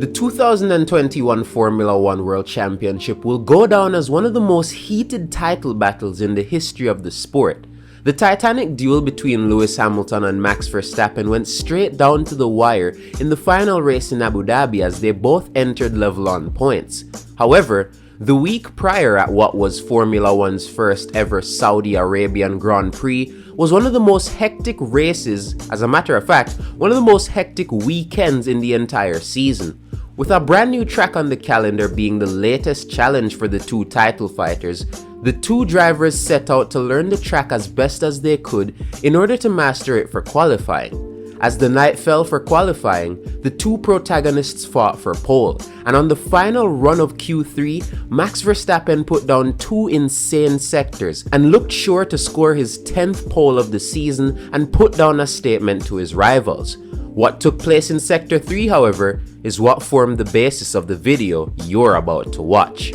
The 2021 Formula One World Championship will go down as one of the most heated title battles in the history of the sport. The titanic duel between Lewis Hamilton and Max Verstappen went straight down to the wire in the final race in Abu Dhabi as they both entered level on points. However, the week prior at what was Formula One's first ever Saudi Arabian Grand Prix was one of the most hectic races, as a matter of fact, one of the most hectic weekends in the entire season. With a brand new track on the calendar being the latest challenge for the two title fighters, the two drivers set out to learn the track as best as they could in order to master it for qualifying. As the night fell for qualifying, the two protagonists fought for pole, and on the final run of Q3, Max Verstappen put down two insane sectors and looked sure to score his 10th pole of the season and put down a statement to his rivals. What took place in Sector 3, however, is what formed the basis of the video you're about to watch.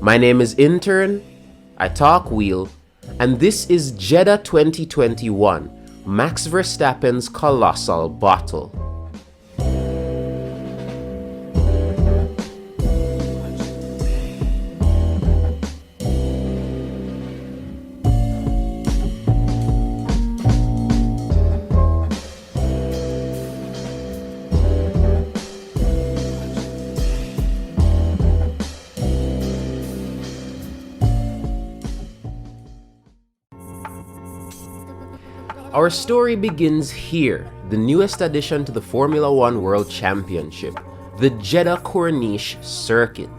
My name is Intern, I talk wheel, and this is Jeddah 2021, Max Verstappen's Colossal Battle. Our story begins here, the newest addition to the Formula One World Championship, the Jeddah Corniche Circuit.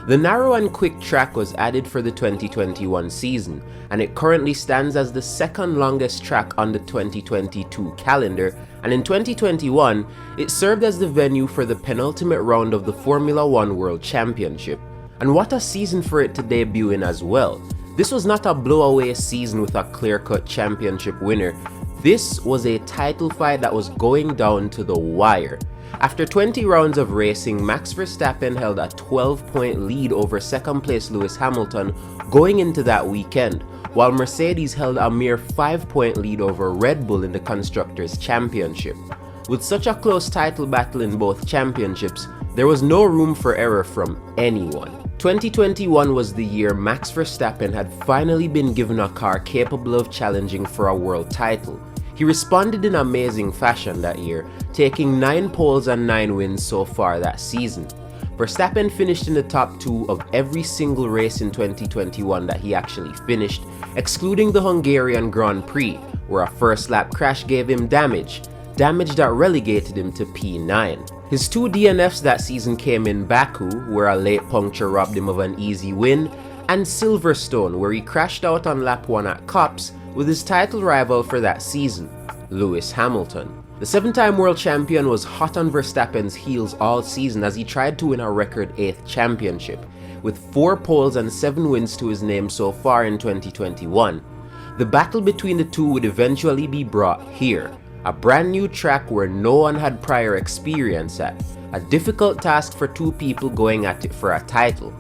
The narrow and quick track was added for the 2021 season, and it currently stands as the second longest track on the 2022 calendar, and in 2021, it served as the venue for the penultimate round of the Formula One World Championship. And what a season for it to debut in as well. This was not a blow-away season with a clear-cut championship winner. This was a title fight that was going down to the wire. After 20 rounds of racing, Max Verstappen held a 12-point lead over second-place Lewis Hamilton going into that weekend, while Mercedes held a mere 5-point lead over Red Bull in the Constructors' Championship. With such a close title battle in both championships, there was no room for error from anyone. 2021 was the year Max Verstappen had finally been given a car capable of challenging for a world title. He responded in amazing fashion that year, taking 9 poles and 9 wins so far that season. Verstappen finished in the top 2 of every single race in 2021 that he actually finished, excluding the Hungarian Grand Prix, where a first lap crash gave him damage that relegated him to P9. His 2 DNFs that season came in Baku, where a late puncture robbed him of an easy win, and Silverstone, where he crashed out on lap 1 at Copse with his title rival for that season, Lewis Hamilton. The 7-time world champion was hot on Verstappen's heels all season as he tried to win a record 8th championship, with 4 poles and 7 wins to his name so far in 2021. The battle between the two would eventually be brought here, a brand new track where no one had prior experience at, a difficult task for two people going at it for a title.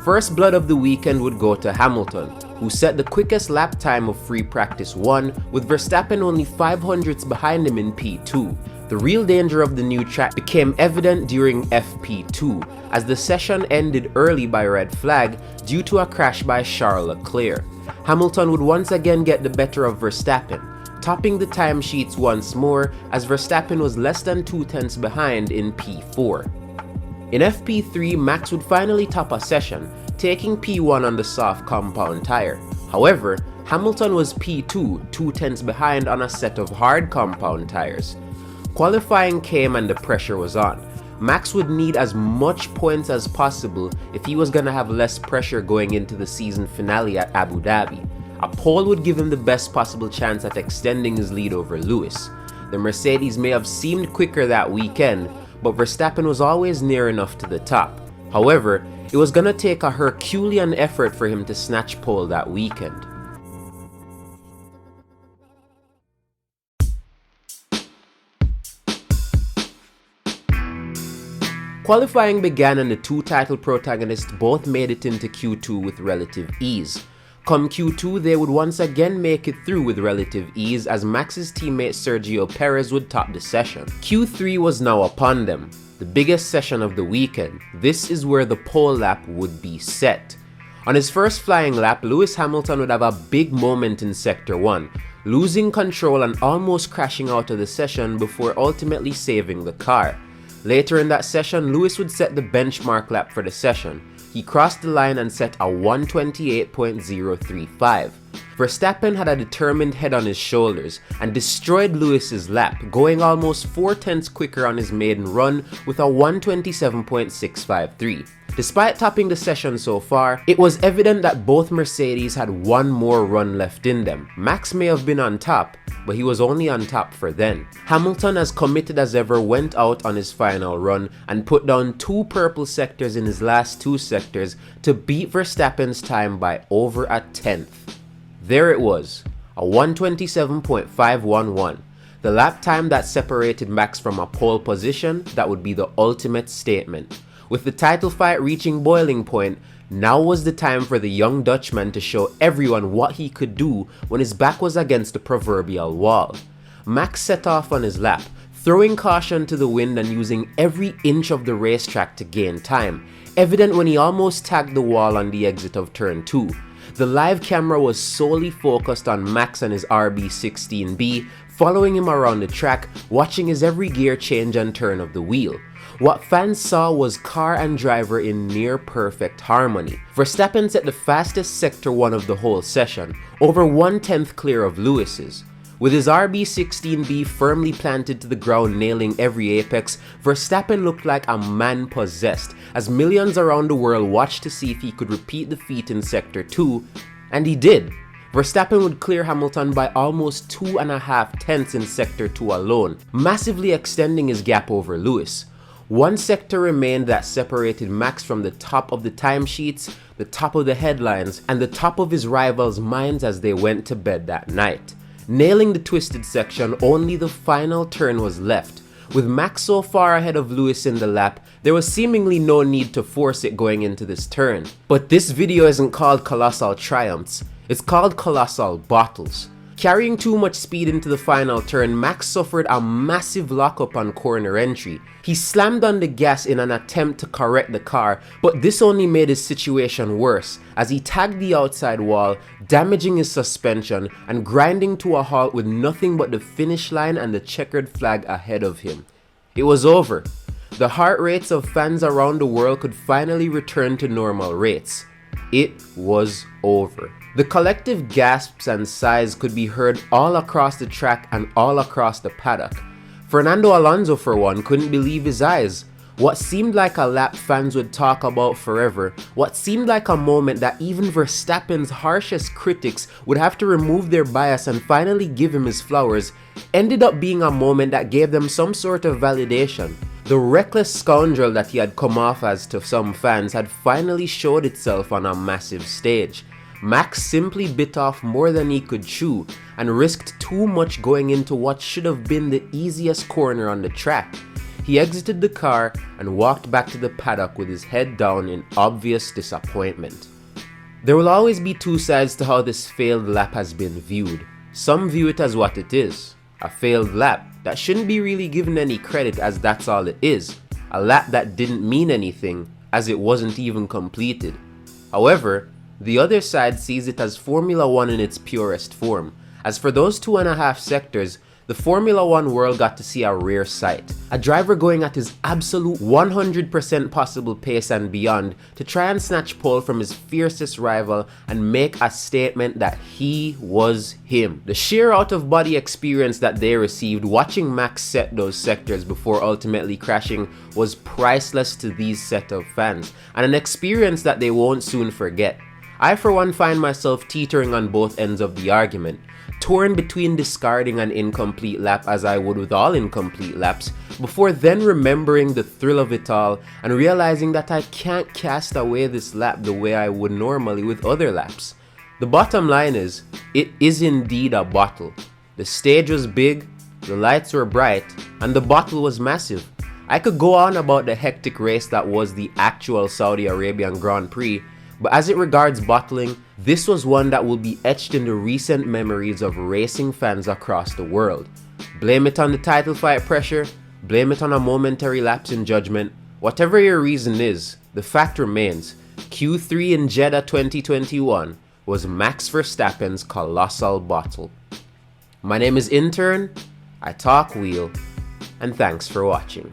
First blood of the weekend would go to Hamilton, who set the quickest lap time of free practice 1, with Verstappen only 0.05 behind him in P2. The real danger of the new track became evident during FP2, as the session ended early by red flag due to a crash by Charles Leclerc. Hamilton would once again get the better of Verstappen, topping the timesheets once more as Verstappen was less than 0.2 behind in P4. In FP3, Max would finally top a session, taking P1 on the soft compound tire. However, Hamilton was P2, 0.2 behind on a set of hard compound tires. Qualifying came and the pressure was on. Max would need as much points as possible if he was gonna have less pressure going into the season finale at Abu Dhabi. A pole would give him the best possible chance at extending his lead over Lewis. The Mercedes may have seemed quicker that weekend, but Verstappen was always near enough to the top. However, it was gonna take a Herculean effort for him to snatch pole that weekend. Qualifying began and the two title protagonists both made it into Q2 with relative ease. Come Q2, they would once again make it through with relative ease as Max's teammate Sergio Perez would top the session. Q3 was now upon them, the biggest session of the weekend. This is where the pole lap would be set. On his first flying lap, Lewis Hamilton would have a big moment in Sector 1, losing control and almost crashing out of the session before ultimately saving the car. Later in that session, Lewis would set the benchmark lap for the session. He crossed the line and set a 1:28.035. Verstappen had a determined head on his shoulders and destroyed Lewis's lap, going almost 4/10 quicker on his maiden run with a 1:27.653. Despite topping the session so far, it was evident that both Mercedes had one more run left in them. Max may have been on top, but he was only on top for then. Hamilton, as committed as ever, went out on his final run and put down 2 purple sectors in his last 2 sectors to beat Verstappen's time by over a 10th. There it was, a 1:27.511. The lap time that separated Max from a pole position, that would be the ultimate statement. With the title fight reaching boiling point, now was the time for the young Dutchman to show everyone what he could do when his back was against the proverbial wall. Max set off on his lap, throwing caution to the wind and using every inch of the racetrack to gain time, evident when he almost tagged the wall on the exit of turn 2. The live camera was solely focused on Max and his RB16B, following him around the track, watching his every gear change and turn of the wheel. What fans saw was car and driver in near perfect harmony. Verstappen set the fastest Sector 1 of the whole session, over 1/10 clear of Lewis's. With his RB16B firmly planted to the ground nailing every apex, Verstappen looked like a man possessed as millions around the world watched to see if he could repeat the feat in Sector 2, and he did. Verstappen would clear Hamilton by almost 2.5 in Sector 2 alone, massively extending his gap over Lewis. One sector remained that separated Max from the top of the timesheets, the top of the headlines, and the top of his rivals' minds as they went to bed that night. Nailing the twisted section, only the final turn was left. With Max so far ahead of Lewis in the lap, there was seemingly no need to force it going into this turn. But this video isn't called Colossal Triumphs, it's called Colossal Bottles. Carrying too much speed into the final turn, Max suffered a massive lockup on corner entry. He slammed on the gas in an attempt to correct the car, but this only made his situation worse as he tagged the outside wall, damaging his suspension and grinding to a halt with nothing but the finish line and the checkered flag ahead of him. It was over. The heart rates of fans around the world could finally return to normal rates. It was over. The collective gasps and sighs could be heard all across the track and all across the paddock. Fernando Alonso, for one, couldn't believe his eyes. What seemed like a lap fans would talk about forever, what seemed like a moment that even Verstappen's harshest critics would have to remove their bias and finally give him his flowers, ended up being a moment that gave them some sort of validation. The reckless scoundrel that he had come off as to some fans had finally showed itself on a massive stage. Max simply bit off more than he could chew and risked too much going into what should have been the easiest corner on the track. He exited the car and walked back to the paddock with his head down in obvious disappointment. There will always be two sides to how this failed lap has been viewed. Some view it as what it is, a failed lap that shouldn't be really given any credit as that's all it is, a lap that didn't mean anything as it wasn't even completed. However, the other side sees it as Formula 1 in its purest form. As for those 2.5 sectors, the Formula 1 world got to see a rare sight. A driver going at his absolute 100% possible pace and beyond to try and snatch pole from his fiercest rival and make a statement that he was him. The sheer out-of-body experience that they received watching Max set those sectors before ultimately crashing was priceless to these set of fans, and an experience that they won't soon forget. I for one find myself teetering on both ends of the argument, torn between discarding an incomplete lap as I would with all incomplete laps, before then remembering the thrill of it all and realizing that I can't cast away this lap the way I would normally with other laps. The bottom line is, it is indeed a bottle. The stage was big, the lights were bright, and the bottle was massive. I could go on about the hectic race that was the actual Saudi Arabian Grand Prix, But as it regards bottling, this was one that will be etched in the recent memories of racing fans across the world. Blame it on the title fight pressure, blame it on a momentary lapse in judgment, whatever your reason is, the fact remains, Q3 in Jeddah 2021 was Max Verstappen's colossal bottle. My name is Intern, I talk wheel, and thanks for watching.